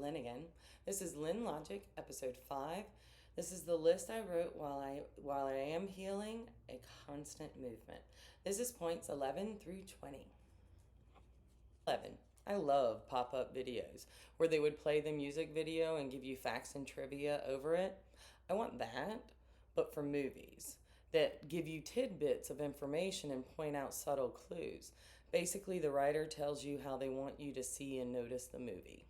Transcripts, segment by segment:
Lynn again. This is Lynn Logic, episode 5. This is the list I wrote while I am healing, a constant movement. This is points 11 through 20. 11. I love pop-up videos where they would play the music video and give you facts and trivia over it. I want that, but for movies that give you tidbits of information and point out subtle clues. Basically, the writer tells you how they want you to see and notice the movie.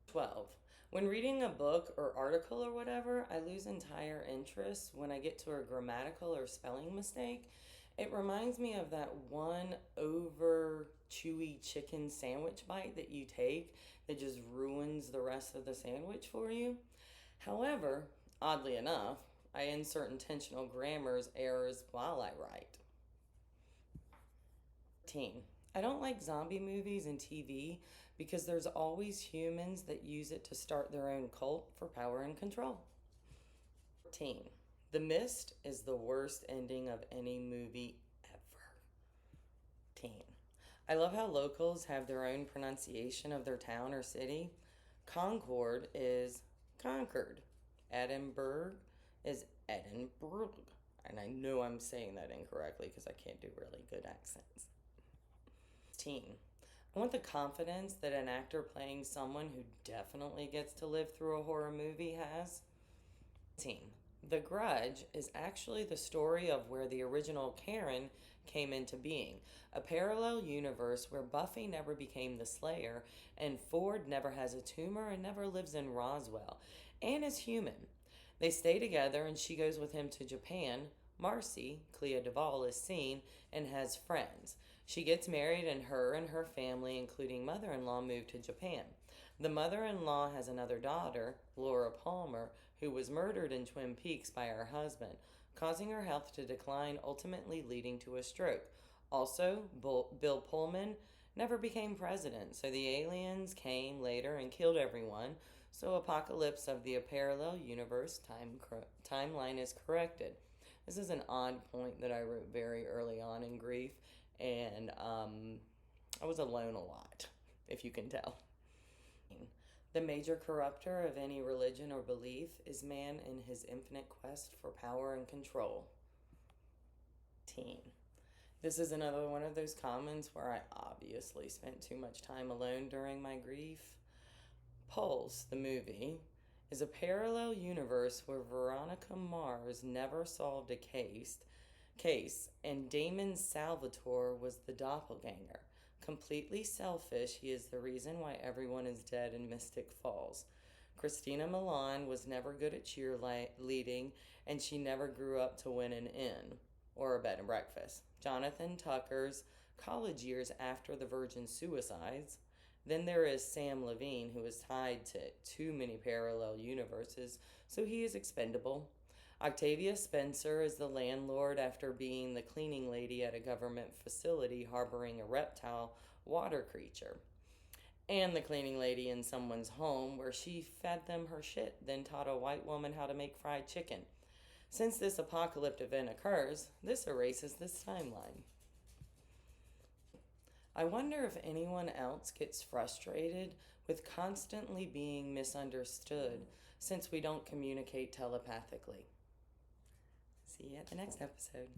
12. When reading a book or article or whatever, I lose entire interest when I get to a grammatical or spelling mistake. It reminds me of that one over chewy chicken sandwich bite that you take that just ruins the rest of the sandwich for you. However, oddly enough, I insert intentional grammar errors while I write. 13. I don't like zombie movies and TV because there's always humans that use it to start their own cult for power and control. 14. The Mist is the worst ending of any movie ever. 15. I love how locals have their own pronunciation of their town or city. Concord is Concord. Edinburgh is Edinburgh. And I know I'm saying that incorrectly because I can't do really good accents. 16. I want the confidence that an actor playing someone who definitely gets to live through a horror movie has. 17. The Grudge is actually the story of where the original Karen came into being, a parallel universe where Buffy never became the Slayer, and Ford never has a tumor and never lives in Roswell, and is human. They stay together and she goes with him to Japan. Marcy, Clea Duvall, is seen and has friends. She gets married and her family, including mother-in-law, move to Japan. The mother-in-law has another daughter, Laura Palmer, who was murdered in Twin Peaks by her husband, causing her health to decline, ultimately leading to a stroke. Also, Bill Pullman never became president, so the aliens came later and killed everyone. So apocalypse of the parallel universe timeline is corrected. This is an odd point that I wrote very early on in grief, and I was alone a lot, if you can tell. The major corruptor of any religion or belief is man in his infinite quest for power and control. This is another one of those comments where I obviously spent too much time alone during my grief. Pulse, the movie, is a parallel universe where Veronica Mars never solved a case, and Damon Salvatore was the doppelganger. Completely selfish, he is the reason why everyone is dead in Mystic Falls. Christina Milian was never good at cheerleading, and she never grew up to win an inn or a bed and breakfast. Jonathan Tucker's college years after the Virgin suicides. Then there is Sam Levine, who is tied to too many parallel universes, so he is expendable. Octavia Spencer is the landlord after being the cleaning lady at a government facility harboring a reptile water creature. And the cleaning lady in someone's home where she fed them her shit, then taught a white woman how to make fried chicken. Since this apocalyptic event occurs, this erases this timeline. I wonder if anyone else gets frustrated with constantly being misunderstood since we don't communicate telepathically. See you at the next episode.